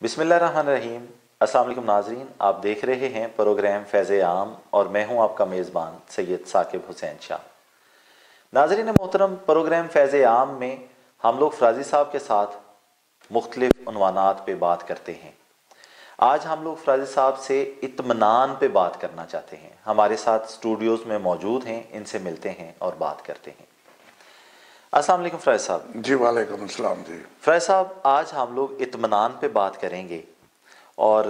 بسم اللہ الرحمن الرحیم۔ السلام علیکم ناظرین، آپ دیکھ رہے ہیں پروگرام فیض عام اور میں ہوں آپ کا میزبان سید ثاقب حسین شاہ۔ ناظرین محترم، پروگرام فیض عام میں ہم لوگ فرازی صاحب کے ساتھ مختلف عنوانات پہ بات کرتے ہیں۔ آج ہم لوگ فرازی صاحب سے اطمینان پہ بات کرنا چاہتے ہیں۔ ہمارے ساتھ اسٹوڈیوز میں موجود ہیں، ان سے ملتے ہیں اور بات کرتے ہیں۔ السلام علیکم فرائض صاحب۔ جی وعلیکم السلام جی۔ فرائض صاحب، آج ہم لوگ اطمینان پہ بات کریں گے اور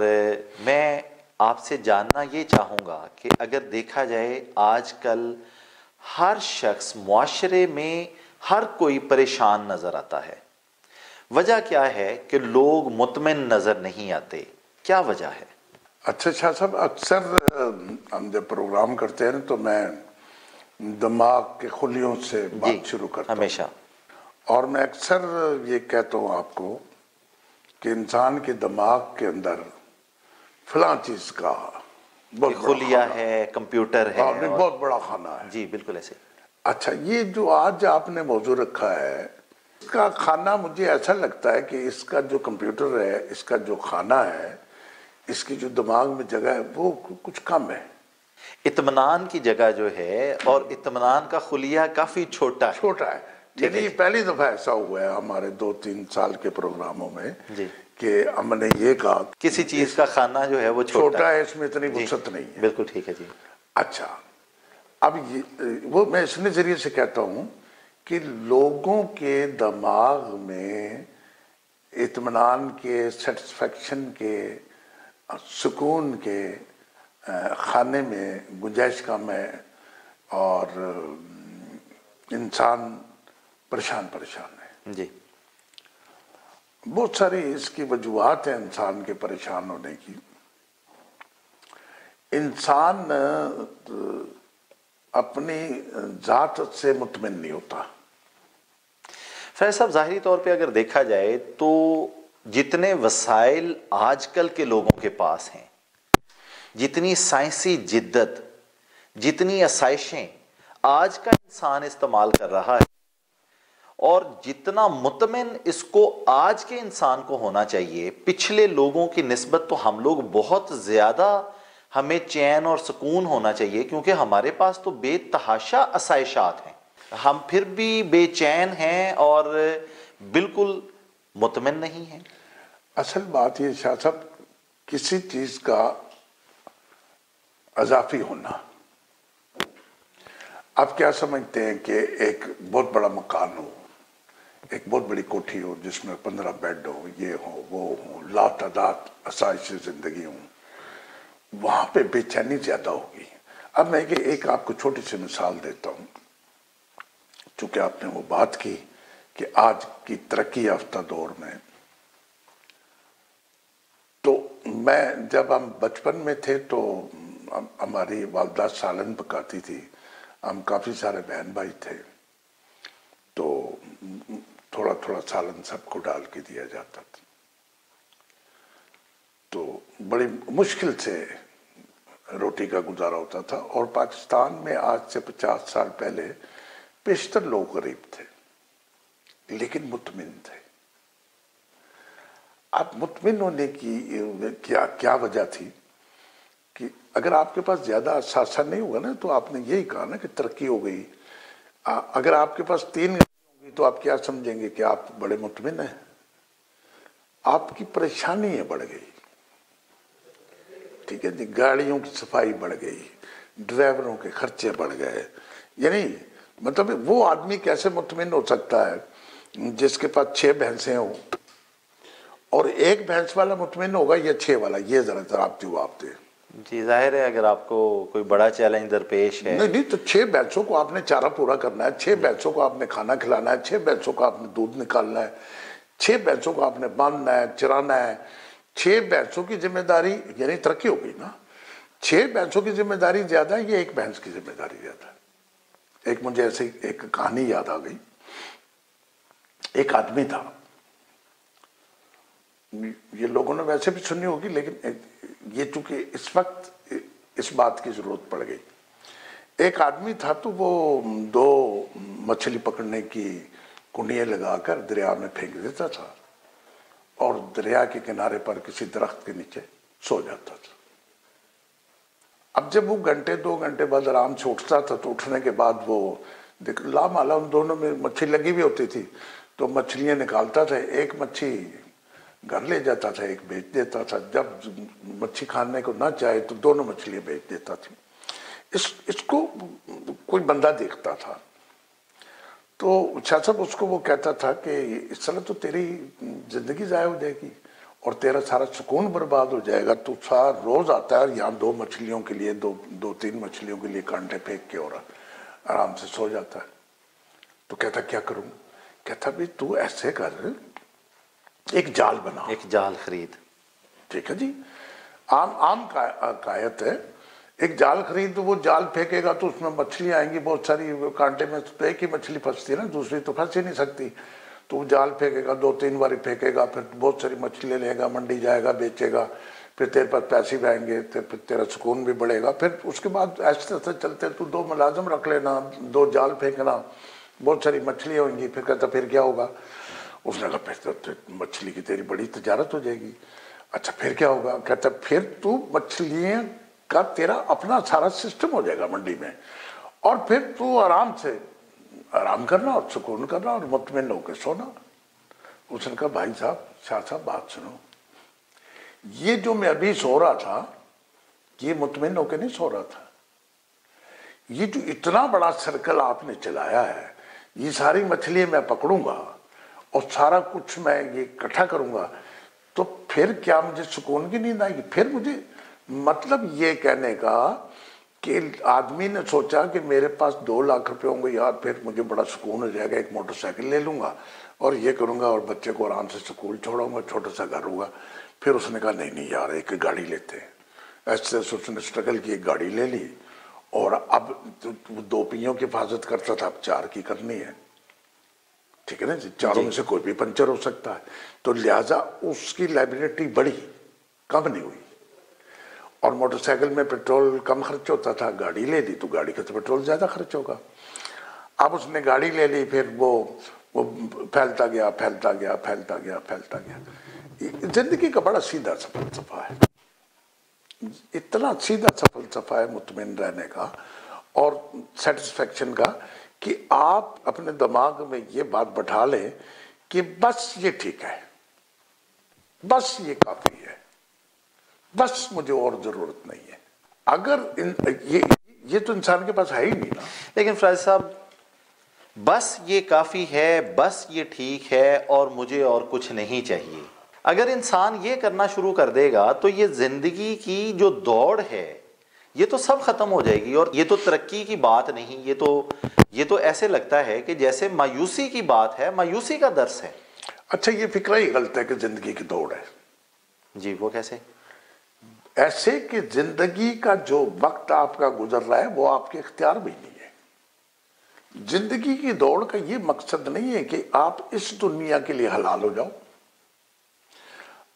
میں آپ سے جاننا یہ چاہوں گا کہ اگر دیکھا جائے آج کل ہر شخص معاشرے میں ہر کوئی پریشان نظر آتا ہے، وجہ کیا ہے کہ لوگ مطمئن نظر نہیں آتے؟ کیا وجہ ہے؟ اچھا شاہ صاحب، اکثر ہم جب پروگرام کرتے ہیں تو میں دماغ کے خلیوں سے بات شروع کرتا ہوں ہمیشہ، اور میں اکثر یہ کہتا ہوں آپ کو کہ انسان کے دماغ کے اندر فلاں چیز کا بہت خلیہ ہے، کمپیوٹر ہے اور بہت بڑا خانہ ہے۔ جی بالکل ایسے۔ اچھا، یہ جو آج آپ نے موضوع رکھا ہے، اس کا خانہ مجھے ایسا لگتا ہے کہ اس کا جو کمپیوٹر ہے، اس کا جو خانہ ہے، اس کی جو دماغ میں جگہ ہے وہ کچھ کم ہے۔ اطمینان کی جگہ جو ہے اور اطمینان کا خلیہ کافی چھوٹا ہے۔ یعنی پہلی دفعہ ایسا ہوا ہے ہمارے 2-3 سال کے پروگراموں میں جی کہ ہم نے یہ کہا کسی چیز کا خانہ جو ہے وہ چھوٹا ہے، اس میں اتنی وسعت نہیں ہے۔ بالکل ٹھیک ہے جی۔ اچھا، اب وہ میں اس نظریے سے کہتا ہوں کہ لوگوں کے دماغ میں اطمینان کے، سیٹسفیکشن کے، سکون کے خانے میں گنجائش کم ہے اور انسان پریشان ہے۔ جی بہت ساری اس کی وجوہات ہیں انسان کے پریشان ہونے کی۔ انسان اپنی ذات سے مطمئن نہیں ہوتا۔ فیض صاحب، ظاہری طور پہ اگر دیکھا جائے تو جتنے وسائل آج کل کے لوگوں کے پاس ہیں، جتنی سائنسی جدت، جتنی آسائشیں آج کا انسان استعمال کر رہا ہے اور جتنا مطمئن اس کو آج کے انسان کو ہونا چاہیے، پچھلے لوگوں کی نسبت تو ہم لوگ بہت زیادہ ہمیں چین اور سکون ہونا چاہیے، کیونکہ ہمارے پاس تو بے تحاشا آسائشات ہیں، ہم پھر بھی بے چین ہیں اور بالکل مطمئن نہیں ہیں۔ اصل بات یہ شاہ صاحب، کسی چیز کا اضافی ہونا، آپ کیا سمجھتے ہیں کہ ایک بہت بڑا مکان ہو، ایک بہت بڑی کوٹھی ہو جس میں 15 بیڈ ہو، یہ ہو وہ ہو، لا تعداد آسائش زندگی ہوں، وہاں پہ بے چینی زیادہ ہوگی۔ اب میں ایک آپ کو چھوٹی سی مثال دیتا ہوں، چونکہ آپ نے وہ بات کی کہ آج کی ترقی یافتہ دور میں، تو میں جب ہم بچپن میں تھے تو ہماری والدہ سالن پکاتی تھی، ہم کافی سارے بہن بھائی تھے، تو تھوڑا تھوڑا سالن سب کو ڈال کے دیا جاتا تھا، تو بڑی مشکل سے روٹی کا گزارا ہوتا تھا۔ اور پاکستان میں آج سے 50 سال پہلے بیشتر لوگ غریب تھے لیکن مطمئن تھے۔ اب مطمئن ہونے کی کیا وجہ تھی کہ اگر آپ کے پاس زیادہ اثاثہ نہیں ہوگا نا، تو آپ نے یہی کہا نا کہ ترقی ہو گئی۔ اگر آپ کے پاس 3 گاڑیاں ہوں گی تو آپ کیا سمجھیں گے کہ آپ بڑے مطمئن ہیں؟ آپ کی پریشانی بڑھ گئی، ٹھیک ہے جی، گاڑیوں کی صفائی بڑھ گئی، ڈرائیوروں کے خرچے بڑھ گئے۔ یعنی مطلب وہ آدمی کیسے مطمئن ہو سکتا ہے جس کے پاس 6 بھینسیں ہوں، اور 1 بھینس والا مطمئن ہوگا یا 6 والا؟ یہ ذرا آپ جواب دیں۔ جی ظاہر ہے، اگر آپ کو کوئی بڑا چیلنج درپیش ہے، نہیں تو 6 بھینسوں کو آپ نے چارہ پورا کرنا ہے، 6 بھینسوں کو آپ نے کھانا کھلانا ہے، 6 بھینسوں کو آپ نے دودھ نکالنا ہے، 6 بھینسوں کو آپ نے باندھنا ہے، چرانا ہے۔ 6 بھینسوں کی ذمہ داری، یعنی ترقی ہو گئی نا۔ 6 بھینسوں کی ذمہ داری زیادہ ہے یا 1 بھینس کی ذمہ داری زیادہ ہے؟ ایک مجھے ایسی ایک کہانی یاد آ گئی۔ ایک آدمی تھا، یہ لوگوں نے ویسے بھی سنی ہوگی لیکن یہ چونکہ اس وقت اس بات کی ضرورت پڑ گئی۔ ایک آدمی تھا تو وہ 2 مچھلی پکڑنے کی کنڈیاں لگا کر دریا میں پھینک دیتا تھا، اور دریا کے کنارے پر کسی درخت کے نیچے سو جاتا تھا. اب جب وہ گھنٹے 2 گھنٹے بعد آرام سے اٹھتا تھا تو اٹھنے کے بعد وہ لامالا ان دونوں میں مچھلی لگی ہوئی ہوتی تھی تو مچھلیاں نکالتا تھا. ایک مچھلی گھر لے جاتا تھا, ایک بیچ دیتا تھا. جب مچھلی کھانے کو نہ چاہے تو دونوں مچھلیاں بیچ دیتا تھا. اس کو کوئی بندہ دیکھتا تھا تو شاہ صاحب اس کو وہ کہتا تھا کہ اس طرح تو تیری زندگی ضائع ہو جائے گی اور تیرا سارا سکون برباد ہو جائے گا. تو روز آتا ہے یہاں 2 مچھلیوں کے لیے 2-3 مچھلیوں کے لیے کانٹے پھینک کے اور آرام سے سو جاتا ہے. تو کہتا کیا کروں؟ کہتا بھی تو ایسے کر, ایک جال بنا, ایک جال خرید. ٹھیک ہے جی, عام قایت ہے. ایک جال خرید, وہ جال پھینکے گا تو اس میں مچھلیاں آئیں گی بہت ساری. کانٹے میں تو ایک ہی مچھلی پھنستی ہے نا, دوسری تو پھنس ہی نہیں سکتی. تو وہ جال پھینکے گا, 2-3 بار پھینکے گا, پھر بہت ساری مچھلی لے گا, منڈی جائے گا, بیچے گا, پھر تیرے پاس پیسے بھی آئیں گے, پھر تیرا سکون بھی بڑھے گا. پھر اس کے بعد ایسے ایسے چلتے تو 2 ملازم رکھ لینا, 2 جال پھینکنا, بہت ساری مچھلیاں ہوئیں گی. پھر کہتا پھر کیا ہوگا؟ اس نے کہا پھر تو مچھلی کی تیری بڑی تجارت ہو جائے گی. اچھا پھر کیا ہوگا؟ کہتا پھر تو مچھلیاں کا تیرا اپنا سارا سسٹم ہو جائے گا منڈی میں, اور پھر تو آرام سے آرام کرنا اور سکون کرنا اور مطمئن ہو کے سونا. اس نے کہا بھائی صاحب, شاہ صاحب بات سنو, یہ جو میں ابھی سو رہا تھا یہ مطمئن ہو کے نہیں سو رہا تھا. یہ جو اتنا بڑا سرکل آپ نے چلایا ہے, یہ ساری مچھلیاں میں پکڑوں گا اور سارا کچھ میں یہ اکٹھا کروں گا, تو پھر کیا مجھے سکون کی نیند آئے گی؟ پھر مجھے مطلب یہ کہنے کا کہ آدمی نے سوچا کہ میرے پاس 2 لاکھ روپے ہوں گے یار, پھر مجھے بڑا سکون ہو جائے گا, ایک موٹر سائیکل لے لوں گا اور یہ کروں گا اور بچے کو آرام سے سکول چھوڑاؤں گا, چھوٹا سا گھر ہوگا. پھر اس نے کہا نہیں یار, ایک گاڑی لیتے ہیں. ایسے اس نے اسٹرگل کی, ایک گاڑی لے لی, اور اب 2 پہیوں کی حفاظت کرتا تھا, اب 4 کی کرنی ہے. ٹھیک ہے نا جی, 4 میں سے کوئی بھی پنچر ہو سکتا ہے. تو لہٰذا اس کی لائبلٹی بڑی, کم نہیں ہوئی. اور موٹر سائیکل میں پیٹرول کم خرچ ہوتا تھا, گاڑی لے لی تو گاڑی کا تو پیٹرول زیادہ خرچ ہوگا. اب اس نے گاڑی لے لی, پھر وہ پھیلتا گیا پھیلتا گیا پھیلتا گیا پھیلتا گیا. زندگی کا بڑا سیدھا سا فلسفہ ہے, اتنا سیدھا سا فلسفہ ہے مطمئن رہنے کا اور سیٹسفیکشن کا, کہ آپ اپنے دماغ میں یہ بات بٹھا لیں کہ بس یہ ٹھیک ہے, بس یہ کافی ہے, بس مجھے اور ضرورت نہیں ہے. اگر یہ تو انسان کے پاس ہے ہی نہیں نا. لیکن فراز صاحب, بس یہ کافی ہے, بس یہ ٹھیک ہے اور مجھے اور کچھ نہیں چاہیے, اگر انسان یہ کرنا شروع کر دے گا تو یہ زندگی کی جو دوڑ ہے یہ تو سب ختم ہو جائے گی. اور یہ تو ترقی کی بات نہیں, یہ تو ایسے لگتا ہے کہ جیسے مایوسی کی بات ہے, مایوسی کا درس ہے. اچھا یہ فکرہ ہی غلط ہے کہ زندگی کی دوڑ ہے. جی وہ کیسے؟ ایسے کہ زندگی کا جو وقت آپ کا گزر رہا ہے وہ آپ کے اختیار میں نہیں ہے. زندگی کی دوڑ کا یہ مقصد نہیں ہے کہ آپ اس دنیا کے لیے حلال ہو جاؤ,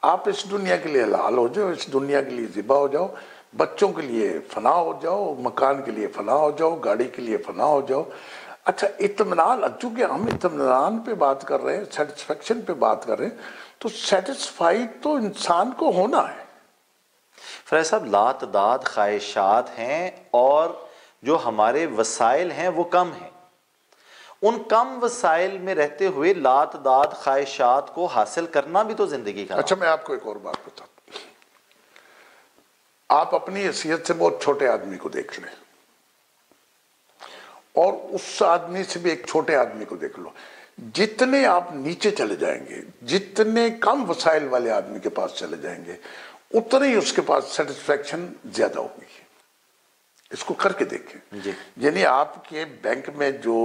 آپ اس دنیا کے لیے حلال ہو جاؤ, اس دنیا کے لیے ذبح ہو جاؤ, بچوں کے لیے فنا ہو جاؤ, مکان کے لیے فنا ہو جاؤ, گاڑی کے لیے فنا ہو جاؤ. اچھا اطمینان, چونکہ ہم اطمینان پہ بات کر رہے ہیں, سیٹسفیکشن پہ بات کر رہے ہیں, تو سیٹسفائی تو انسان کو ہونا ہے. فراز صاحب, لاتعداد خواہشات ہیں اور جو ہمارے وسائل ہیں وہ کم ہیں. ان کم وسائل میں رہتے ہوئے لاتعداد خواہشات کو حاصل کرنا بھی تو زندگی کا. اچھا میں آپ کو ایک اور بات بتاتا ہوں. آپ اپنی حیثیت سے بہت چھوٹے آدمی کو دیکھ لیں اور اس آدمی سے بھی ایک چھوٹے آدمی کو دیکھ لو. جتنے آپ نیچے چلے جائیں گے, جتنے کم وسائل والے آدمی کے پاس چلے جائیں گے, اتنے ہی اس کے پاس سیٹسفیکشن زیادہ ہوگی. اس کو کر کے دیکھیں. جی. یعنی آپ کے بینک میں جو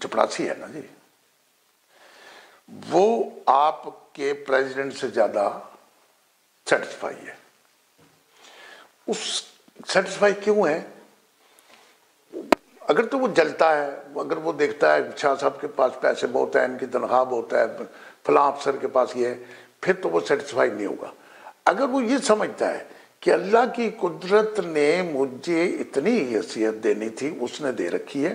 چپڑاسی ہے نا جی, وہ آپ کے پریزیڈنٹ سے زیادہ سیٹسفائی ہے. اس سیٹسفائی کیوں ہے؟ اگر تو وہ جلتا ہے, اگر وہ دیکھتا ہے شاہ صاحب کے پاس پیسے بہت ہیں, ان کی تنخواہ بہت ہے, فلاں افسر کے پاس یہ ہے, پھر تو وہ سیٹسفائی نہیں ہوگا. اگر وہ یہ سمجھتا ہے کہ اللہ کی قدرت نے مجھے اتنی حیثیت دینی تھی, اس نے دے رکھی ہے,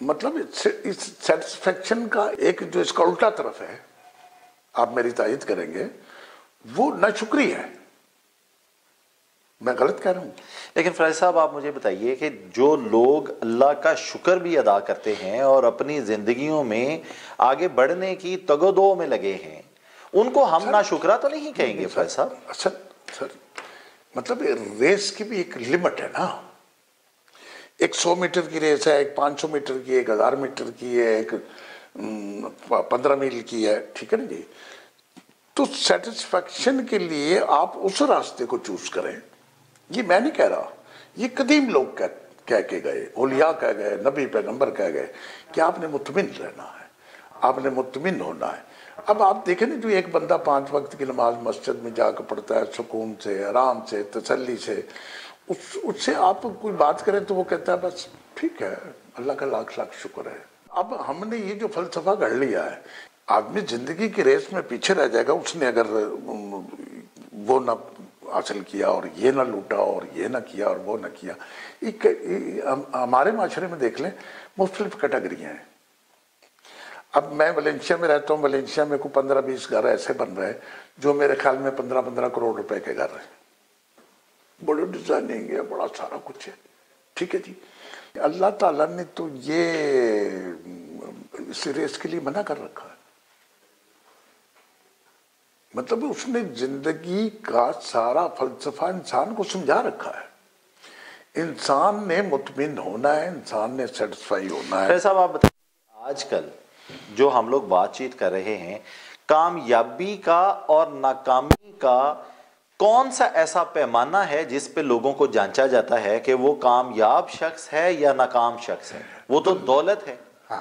مطلب اس سیٹسفیکشن کا ایک جو اس کا الٹا طرف ہے, آپ میری تائید کریں گے، وہ ناشکری ہے. میں غلط کہہ رہا ہوں؟ لیکن فراز صاحب آپ مجھے بتائیے کہ جو لوگ اللہ کا شکر بھی ادا کرتے ہیں اور اپنی زندگیوں میں آگے بڑھنے کی تگ و دو میں لگے ہیں، ان کو ہم ناشکرا تو نہیں کہیں گے فراز صاحب؟ سر مطلب ریس کی بھی ایک لمٹ ہے نا. ایک 100 میٹر کی ریس ہے، ایک 500 میٹر کی، ایک 1000 میٹر کی ہے، ایک 15 میل کی ہے، ٹھیک ہے نا جی. تو سیٹسفیکشن کے لیے آپ اس راستے کو چوز کریں. یہ میں نہیں کہہ رہا، یہ قدیم لوگ کہہ کے گئے، اولیاء کہہ گئے، نبی پیغمبر کہہ گئے کہ آپ نے مطمئن رہنا ہے، آپ نے مطمئن ہونا ہے. اب آپ دیکھیں نا، جو ایک بندہ 5 وقت کی نماز مسجد میں جا کے پڑھتا ہے سکون سے، آرام سے، تسلی سے، اس سے آپ کوئی بات کریں تو وہ کہتا ہے بس ٹھیک ہے، اللہ کا لاکھ لاکھ شکر ہے. اب ہم نے یہ جو فلسفہ گھڑ لیا ہے، آدمی زندگی کی ریس میں پیچھے رہ جائے گا. اس نے اگر وہ نہ حاصل کیا اور یہ نہ لوٹا اور یہ نہ کیا اور وہ نہ کیا. ہمارے معاشرے میں دیکھ لیں، مختلف کیٹیگریاں ہیں. اب میں ویلنسیا میں رہتا ہوں، ویلنسیا میں کوئی 15-20 گھر ایسے بن رہے ہیں جو میرے خیال میں 15-15 کروڑ روپے کے گھر ہیں. بڑے ڈیزائننگ ہے، بڑا سارا کچھ ہے، ٹھیک ہے جی. اللہ تعالیٰ نے تو یہ اس ریس کے لیے منع کر رکھا ہے. مطلب اس نے زندگی کا سارا فلسفہ انسان کو سمجھا رکھا ہے. انسان نے مطمئن ہونا ہے، انسان نے سیٹسفائی ہونا ہے. صاحب آپ بتائیں، آج کل جو ہم لوگ بات چیت کر رہے ہیں، کامیابی کا اور ناکامی کا کون سا ایسا پیمانہ ہے جس پہ لوگوں کو جانچا جاتا ہے کہ وہ کامیاب شخص ہے یا ناکام شخص ہے؟ وہ تو دولت ہے. ہاں،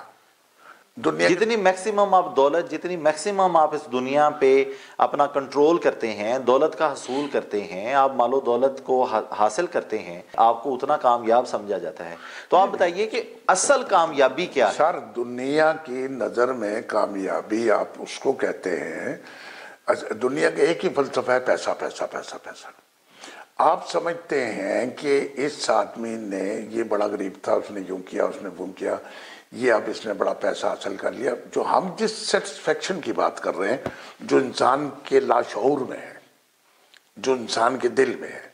دنیا جتنی میکسیمم آپ دولت، جتنی میکسیمم آپ اس دنیا پہ اپنا کنٹرول کرتے ہیں، دولت کا حصول کرتے ہیں، آپ مال و دولت کو حاصل کرتے ہیں، آپ کو اتنا کامیاب سمجھا جاتا ہے. تو آپ بتائیے کہ اصل کامیابی کیا ہے؟ سر دنیا کی نظر میں کامیابی آپ اس کو کہتے ہیں، دنیا کا ایک ہی فلسفہ ہے، پیسہ پیسہ پیسہ پیسہ. آپ سمجھتے ہیں کہ اس آدمی نے، یہ بڑا غریب تھا، اس نے یوں کیا، اس نے وہ کیا، یہ اب اس نے بڑا پیسہ حاصل کر لیا. جو ہم جس سیٹسفیکشن کی بات کر رہے ہیں، جو انسان کے لاشعور میں ہے، جو انسان کے دل میں ہے.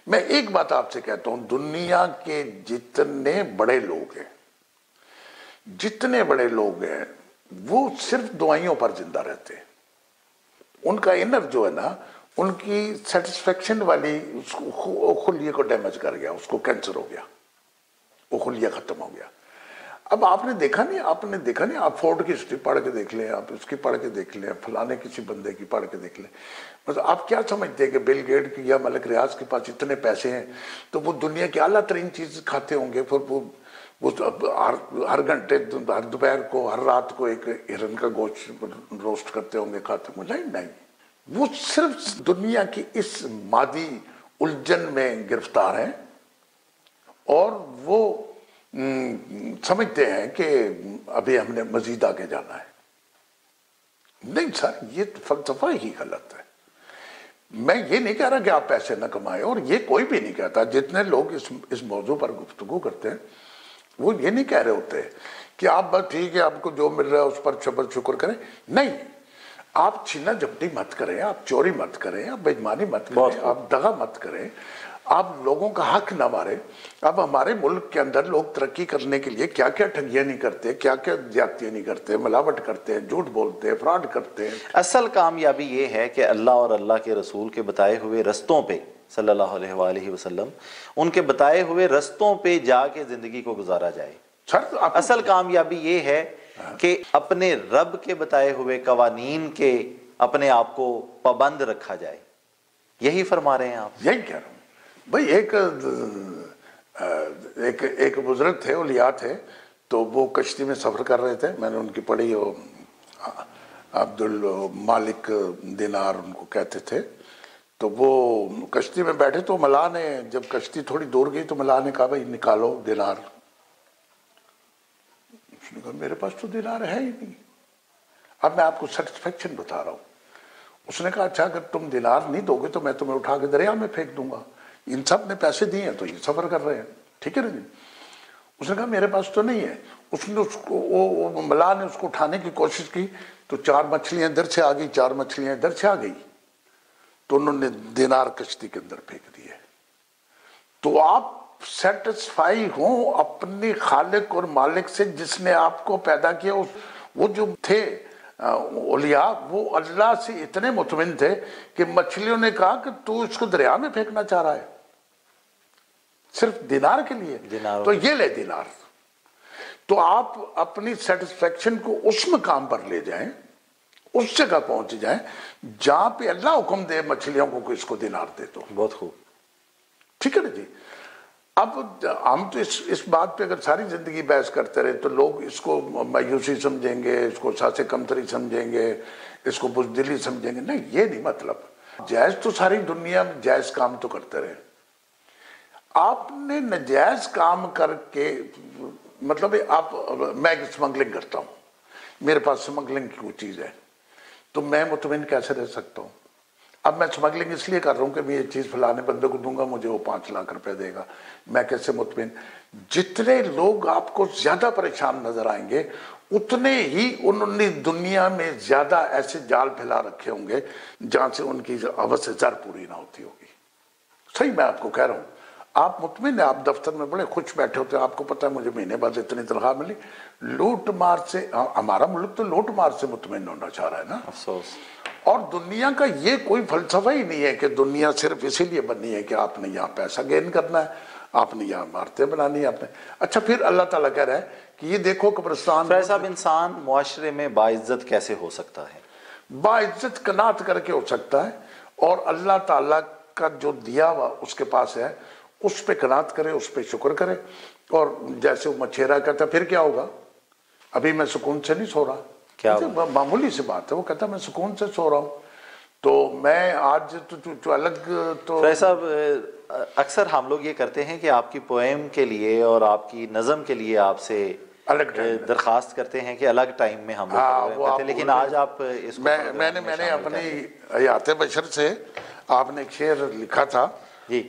میں ایک بات آپ سے کہتا ہوں، دنیا کے جتنے بڑے لوگ ہیں، جتنے بڑے لوگ ہیں، وہ صرف دعائیوں پر زندہ رہتے ہیں. ان کا انر جو ہے نا، ان کی سیٹسفیکشن والی خلیے کو ڈیمیج کر گیا، اس کو کینسر ہو گیا، وہ خلیہ ختم ہو گیا. اب آپ نے دیکھا نہیں، آپ فورڈ کی ہسٹری پڑھ کے دیکھ لیں، آپ اس کی پڑھ کے دیکھ لیں، فلانے کسی بندے کی پڑھ کے دیکھ لیں. مطلب آپ کیا سمجھتے ہیں کہ بل گیٹ کی یا ملک ریاض کے پاس اتنے پیسے ہیں تو وہ دنیا کی اعلیٰ ترین چیز کھاتے ہوں گے؟ پھر وہ ہر گھنٹے، ہر دوپہر کو، ہر رات کو ایک ہرن کا گوشت روسٹ کرتے ہوں گے، کھاتے ہوں گے؟ نہیں، وہ صرف دنیا کی اس مادی الجھن میں گرفتار ہیں اور وہ سمجھتے ہیں کہ ابھی ہم نے مزید آگے جانا ہے. نہیں سر، یہ فلسفہ ہی غلط ہے. میں یہ نہیں کہہ رہا کہ آپ پیسے نہ کمائیں، اور یہ کوئی بھی نہیں کہتا. جتنے لوگ اس موضوع پر گفتگو کرتے ہیں وہ یہ نہیں کہہ رہے ہوتے کہ آپ بس ٹھیک ہے، آپ کو جو مل رہا ہے اس پر شکر کریں. نہیں، آپ چھینا جھپٹی مت کریں، آپ چوری مت کریں، آپ بےایمانی مت کریں، آپ دغا مت کریں، آپ لوگوں کا حق نہ ماریں. اب ہمارے ملک کے اندر لوگ ترقی کرنے کے لیے کیا کیا ٹھگیاں نہیں کرتے، کیا کیا زیادتیاں نہیں کرتے، ملاوٹ کرتے ہیں، جھوٹ بولتے ہیں، فراڈ کرتے ہیں. اصل کامیابی یہ ہے کہ اللہ اور اللہ کے رسول کے بتائے ہوئے رستوں پہ، صلی اللہ علیہ وآلہ وسلم، ان کے بتائے ہوئے رستوں پہ جا کے زندگی کو گزارا جائے. اصل کامیابی یہ ہے کہ اپنے رب کے بتائے ہوئے قوانین کے اپنے آپ کو پابند رکھا جائے. یہی فرما رہے ہیں آپ؟ یہی کہہ رہا ہوں بھائی. ایک بزرگ تھے، اولیاء تھے، تو وہ کشتی میں سفر کر رہے تھے. میں نے ان کی پڑھی، وہ عبد المالک دینار ان کو کہتے تھے. تو وہ کشتی میں بیٹھے تو ملاح نے، جب کشتی تھوڑی دور گئی تو ملاح نے کہا بھائی نکالو دینار. اس نے کہا میرے پاس تو دینار ہے ہی نہیں. اب میں آپ کو سیٹسفیکشن بتا رہا ہوں. اس نے کہا اچھا اگر تم دینار نہیں دو گے تو میں تمہیں اٹھا کے دریا میں پھینک دوں گا. ان سب نے پیسے دیے ہیں تو یہ سفر کر رہے ہیں، ٹھیک ہے نا جی. اس نے کہا میرے پاس تو نہیں ہے. اس نے اس کو وہ ملا نے اس کو اٹھانے کی کوشش کی تو 4 مچھلیاں ادھر سے آ گئی، 4 مچھلیاں ادھر سے آ گئی، تو انہوں نے دینار کشتی کے اندر پھینک دیے. تو آپ سیٹسفائی ہوں اپنے خالق اور مالک سے جس نے آپ کو پیدا کیا. وہ جو تھے اولیاء وہ اللہ سے اتنے مطمئن تھے کہ مچھلیوں نے کہا کہ تو اس کو دریا میں پھینکنا چاہ رہا ہے صرف دینار کے لیے، تو یہ لے دینار. تو آپ اپنی سیٹسفیکشن کو اس مقام پر لے جائیں، اس جگہ پہنچ جائیں جہاں پہ اللہ حکم دے مچھلیوں کو کہ اس کو دینار دے دو. بہت خوب. ٹھیک ہے نا جی. اب ہم تو اس بات پہ اگر ساری زندگی بحث کرتے رہے تو لوگ اس کو مایوسی سمجھیں گے، اس کو ساس کمتری سمجھیں گے، اس کو بزدلی سمجھیں گے. نہیں، یہ نہیں مطلب. جائز تو ساری دنیا میں جائز کام تو کرتے رہے. آپ نے نجائز کام کر کے مطلب میں اسمگلنگ کرتا ہوں، میرے پاس اسمگلنگ کی کوئی چیز ہے تو میں مطمئن کیسے رہ سکتا ہوں؟ اب میں اسمگلنگ اس لیے کر رہا ہوں کہ میں یہ چیز فلانے بندے کو دوں گا، مجھے وہ 5 لاکھ روپے دے گا، میں کیسے مطمئن؟ جتنے لوگ آپ کو زیادہ پریشان نظر آئیں گے اتنے ہی انہوں نے دنیا میں زیادہ ایسے جال پھیلا رکھے ہوں گے جہاں سے ان کی حوث سے زر پوری نہ ہوتی ہوگی. صحیح میں آپ کو کہہ رہا ہوں. آپ مطمئن ہیں، آپ دفتر میں بڑے خوش بیٹھے ہوتے ہیں، آپ کو پتہ ہے مجھے مہینے بعد اتنی تنخواہ ملی. لوٹ مار سے ہمارا ملک تو لوٹ مار سے مطمئن ہونا چاہ رہا ہے نا. افسوس. اور دنیا کا یہ کوئی فلسفہ ہی نہیں ہے کہ دنیا صرف اسی لیے بنی ہے کہ آپ نے یہاں پیسہ گین کرنا ہے، آپ نے یہاں عمارتیں بنانی ہے، آپ نے. اچھا پھر اللہ تعالیٰ کہہ رہا ہے کہ یہ دیکھو قبرستان. فیض صاحب، انسان معاشرے میں باعزت کیسے ہو سکتا ہے؟ باعزت قناعت کر کے ہو سکتا ہے، اور اللہ تعالیٰ کا جو دیا ہوا اس کے پاس ہے اس پہ قناعت کرے، اس پہ شکر کرے. اور جیسے وہ مچھیرا کہتا ہے پھر کیا ہوگا، ابھی میں سکون سے نہیں سو رہا. معمولی سی بات ہے، وہ کہتا ہے میں سکون سے سو رہا ہوں. تو میں آج تو الگ تو فیض صاحب، اکثر ہم لوگ یہ کرتے ہیں کہ آپ کی پوئم کے لیے اور آپ کی نظم کے لیے آپ سے الگ درخواست کرتے ہیں کہ الگ ٹائم میں ہم لوگ کرتے ہیں، لیکن آج آپ اس کو میں نے اپنی حیات بشر سے آپ نے ایک شعر لکھا تھا،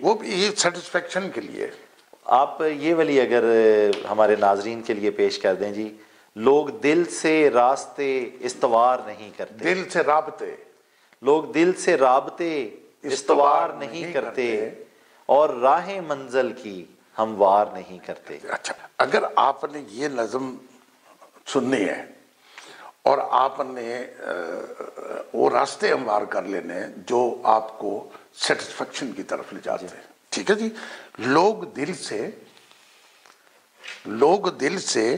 وہ بھی یہ سیٹسفیکشن کے لیے. آپ یہ والی اگر ہمارے ناظرین کے لیے پیش کر دیں جی. لوگ دل سے راستے استوار نہیں کرتے، دل سے رابطے، لوگ دل سے رابطے استوار نہیں کرتے، اور راہ منزل کی ہموار نہیں کرتے. اچھا، اگر آپ نے یہ نظم سننی ہے اور آپ نے وہ راستے ہموار کر لینے ہیں جو آپ کو سیٹسفیکشن کی طرف لے جاتے ہیں. ٹھیک ہے جی. لوگ دل سے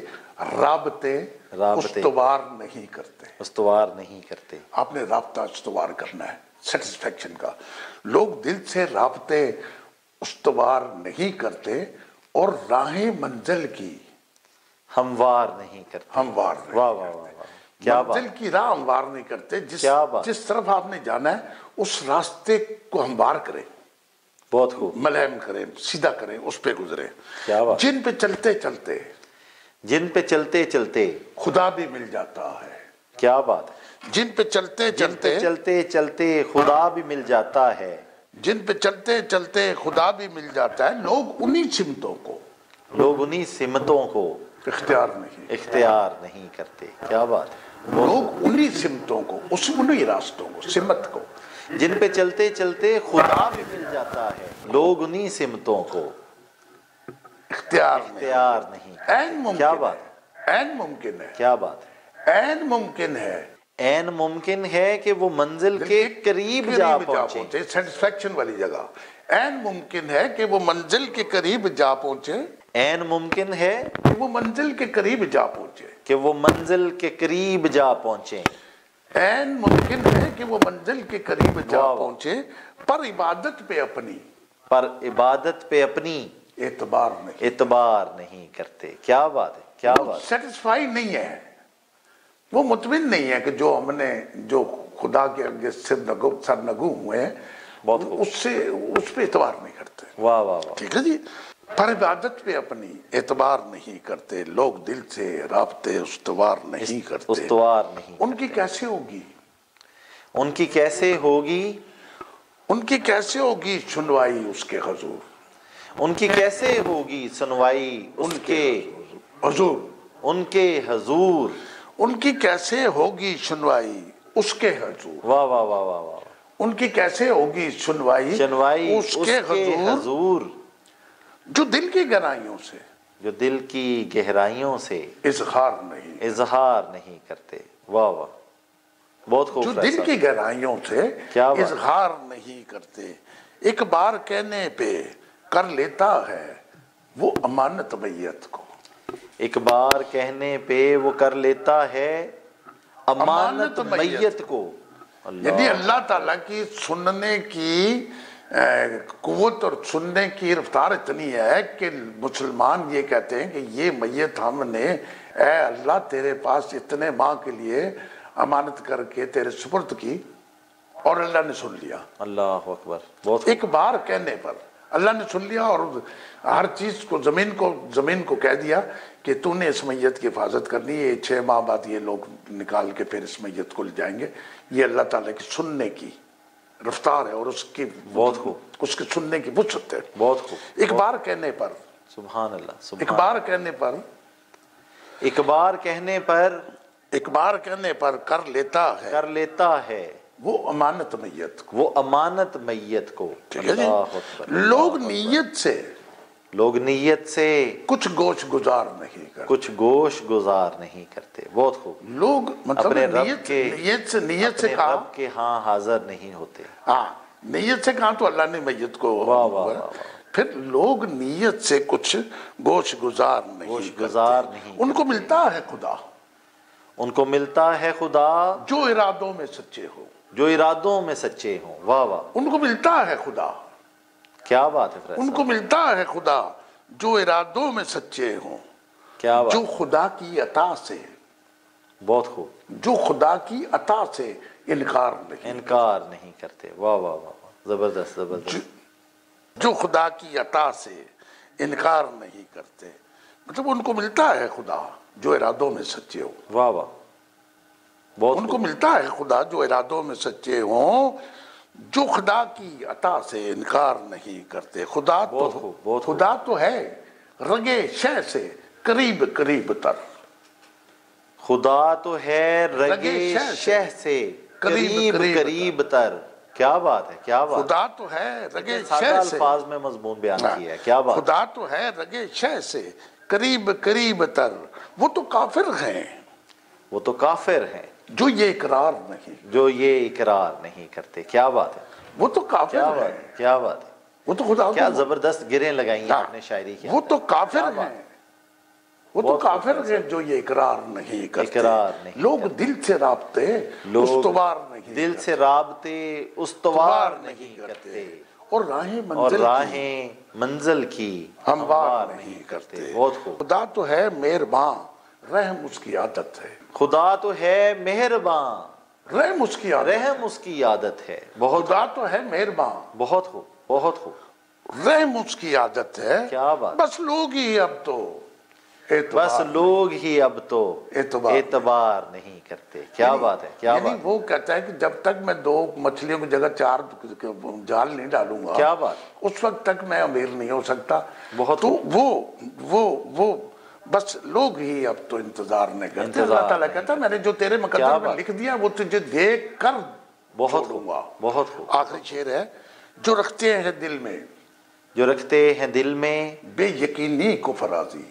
رابطے استوار نہیں کرتے. استوار نہیں کرتے. آپ نے رابطہ استوار کرنا ہے سیٹسفیکشن کا. لوگ دل سے رابطے استوار نہیں کرتے اور راہ منزل کی ہموار نہیں کرتے. ہموار نہیں. واہ واہ واہ، کیا بات. منزل کی راہ ہموار نہیں کرتے. جس طرف آپ نے جانا ہے اس راستے کو ہموار کریں، بہت خوب، ملائم کریں، سیدھا کریں، اس پہ گزرے. کیا بات. جن پہ چلتے چلتے خدا بھی مل جاتا ہے. کیا بات. جن پہ چلتے چلتے خدا بھی مل جاتا ہے. جن پہ چلتے چلتے خدا بھی مل جاتا ہے. لوگ انہی سمتوں کو اختیار نہیں کرتے. کیا بات. لوگ انہی سمتوں کو، انہی راستوں کو، سمت کو، جن پہ چلتے چلتے خدا بھی مل جاتا ہے، لوگ انہی سمتوں کو اختیار نہیں. کیا بات. عین ممکن ہے. کیا بات. عین ممکن ہے. عین ممکن ہے کہ وہ منزل کے قریب جا پہنچے. سیٹسفیکشن والی جگہ. عین ممکن ہے کہ وہ منزل کے قریب جا پہنچے. عین ممکن ہے کہ وہ منزل کے قریب جا پہنچے. کہ وہ منزل کے قریب جا پہنچے. عین ممکن ہے کہ وہ منزل کے قریب جا پہنچے، پر عبادت پہ اپنی اعتبار نہیں کرتے. کیا بات ہے. کیا بات. سیٹسفائی نہیں ہے، وہ مطمئن نہیں ہے کہ جو خدا کے آگے سرنگو ہوئے ہیں اس پہ اعتبار نہیں کرتے. واہ واہ واہ. ٹھیک ہے جی. پر عبادت پہ اپنی اعتبار نہیں کرتے. لوگ دل سے رابطے استوار نہیں کرتے. استوار نہیں. ان کی کیسے ہوگی سنوائی اس کے حضور. ان کی کیسے ہوگی سنوائی اس کے حضور، ان کے حضور، ان کی کیسے ہوگی سنوائی اس کے حضور، واہ واہ واہ واہ واہ، ان کی کیسے ہوگی سنوائی اس کے حضور، جو دل کی گہرائیوں سے، جو دل کی گہرائیوں سے اظہار نہیں کرتے، واہ واہ، بہت خوب، جو دل کی گہرائیوں سے اظہار نہیں کرتے، ایک بار کہنے پہ کر لیتا ہے وہ امانت میت کو، ایک بار کہنے پہ وہ کر لیتا ہے امانت میت کو، یعنی اللہ تعالیٰ کی سننے کی قوت اور سننے کی رفتار اتنی ہے کہ مسلمان یہ کہتے ہیں کہ یہ میت ہم نے اے اللہ تیرے پاس اتنے ماہ کے لیے امانت کر کے تیرے سپرد کی اور اللہ نے سن لیا، اللہ اکبر، بہت ایک بار کہنے پر اللہ نے سن لیا اور ہر چیز کو زمین کو کہہ دیا کہ تو نے اس میت کی حفاظت کرنی ہے، 6 ماہ بعد یہ لوگ نکال کے پھر اس میت کو لے جائیں گے۔ یہ اللہ تعالیٰ کی سننے کی رفتار ہے اور اس کی بہت خوب، اس کے سننے کی وسعت ہے، بہت خوب، ایک بار کہنے پر، سبحان اللہ، ایک بار کہنے پر، ایک بار کہنے پر، ایک بار کہنے پر کر لیتا ہے وہ امانت میت کو، وہ امانت میت کو، اللہ اکبر، لوگ نیت سے کچھ گوش گزار نہیں کرتے، کچھ گوش گزار نہیں کرتے، بہت خوب، لوگ مطلب اپنے رب نیت سے کہا، رب کے ہاں حاضر نہیں ہوتے، ہاں نیت سے کہا تو اللہ نے میت کو، واہ واہ واہ، پھر لوگ نیت سے کچھ گوش گزار نہیں کرتے، ان کو ملتا ہے خدا، ان کو ملتا ہے خدا جو ارادوں میں سچے ہو، جو ارادوں میں سچے ہوں، واہ واہ، ان کو ملتا ہے خدا، کیا بات ہے، ان کو ملتا ہے خدا جو ارادوں میں سچے ہوں، کیا بات، جو خدا کی عطا سے، بہت خوب، جو خدا کی عطا سے انکار نہیں کرتے، واہ واہ واہ، زبردست زبردست، جو خدا کی عطا سے انکار نہیں کرتے، مطلب ان کو ملتا ہے خدا جو ارادوں میں سچے ہو، واہ واہ، بہت ان کو ملتا ہے خدا جو ارادوں میں سچے ہوں، جو خدا کی عطا سے انکار نہیں کرتے، خدا تو ہے رگے شہ سے قریب قریب تر، خدا تو ہے رگے شہ سے قریب قریب تر، کیا بات ہے، کیا بات، خدا تو ہے رگے شہ سے، الفاظ میں مضمون بیان کیا ہے، کیا بات، خدا تو ہے رگے شہ سے قریب قریب تر، وہ تو کافر ہیں، وہ تو کافر ہیں جو یہ اقرار نہیں کرتے، کیا بات ہے، وہ تو کافر ہیں، کیا بات ہے، وہ تو خدا، کیا زبردست گریں لگائیں ہیں آپ نے شاعری کی، وہ تو کافر ہیں، وہ تو کافر ہیں جو یہ اقرار نہیں کرتے، لوگ دل سے رابطے استوار نہیں، دل سے رابطے استوار نہیں کرتے، اور راہیں منزل کی ہموار نہیں کرتے، بہت خوب، خدا تو ہے مہربان رحم اس کی عادت ہے، خدا تو ہے مہربان رحم اس کی عادت ہے، بہت، خدا تو ہے مہربان، بہت خوب، بہت خوب، رحم اس کی عادت ہے، کیا بات، بس لوگ ہی اب تو اعتبار نہیں کرتے، کیا بات ہے، کیا بات، وہ کہتا ہے کہ جب تک میں 2 مچھلیوں کی جگہ 4 جال نہیں ڈالوں گا، کیا بات، اس وقت تک میں امیر نہیں ہو سکتا، بہت، تو وہ بس لوگ ہی اب تو انتظار نہیں کرتے، اللہ تعالیٰ کہتا ہے میں نے جو تیرے مقدر میں لکھ دیا وہ تجھے دیکھ کر چھوڑوں گا، بہت، آخری شعر ہے، جو رکھتے ہیں دل میں بے یقینی کو فرازی،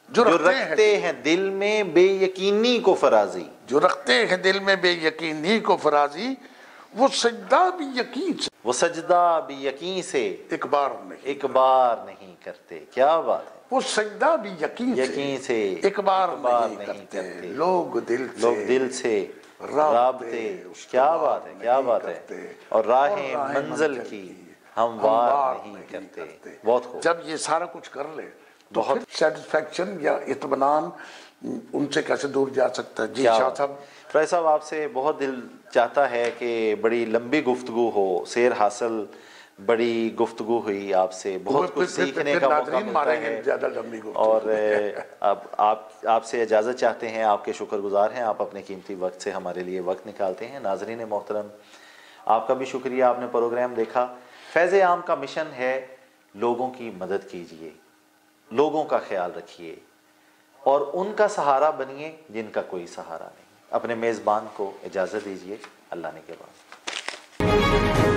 جو رکھتے ہیں دل میں بے یقینی کو فرازی، جو رکھتے ہیں دل میں بے یقینی کو فرازی، وہ سجدہ بھی یقین سے ایک بار نہیں کرتے، کیا بات ہے، وہ سجدہ بھی یقین سے ایک بار نہیں کرتے، لوگ دل سے رابطے، کیا بات ہے، کیا بات ہے، اور راہیں منزل کی ہموار نہیں کرتے، بہت خوب، جب یہ سارا کچھ کر لے تو پھر سیٹسفیکشن یا اطمینان ان سے کیسے دور جا سکتا ہے؟ جی شاہ صاحب، فیض صاحب، آپ سے بہت دل چاہتا ہے کہ بڑی لمبی گفتگو ہو، سیر حاصل، بڑی گفتگو ہوئی آپ سے، بہت کچھ سیکھنے کا موقع ملتا ہے، اور اب آپ سے اجازت چاہتے ہیں، آپ کے شکر گزار ہیں، آپ اپنے قیمتی وقت سے ہمارے لیے وقت نکالتے ہیں۔ ناظرین محترم، آپ کا بھی شکریہ، آپ نے پروگرام دیکھا، فیض عام کا مشن ہے لوگوں کی مدد کیجئے، لوگوں کا خیال رکھیے اور ان کا سہارا بنیے جن کا کوئی سہارا نہیں۔ اپنے میزبان کو اجازت دیجئے، اللہ نے کے بعد۔